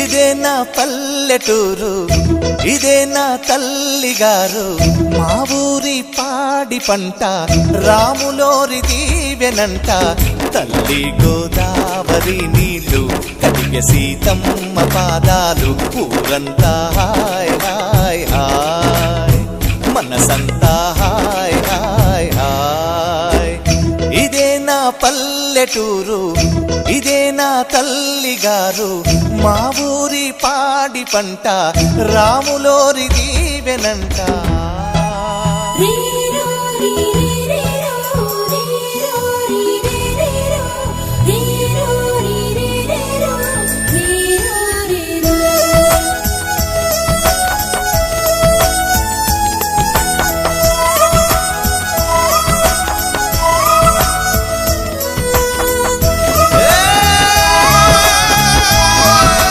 ఇదే నా పల్లెటూరు, ఇదే నా తల్లిగారు, మా ఊరి పాడి పంట రాములోరి దీవెనంట. తల్లి గోదావరి నీళ్ళు కడిగ సీతమ్మ పాదాలు, ఊరంతా హాయ్ హాయ్ హాయ్, మనసంతా హాయ్ హాయ్ హాయ్. ఇదే నా పల్లెటూరు, ఇదే నా తల్లిగారు, మా ఊరి పాడి పంట రాములోరి దీవెనంట.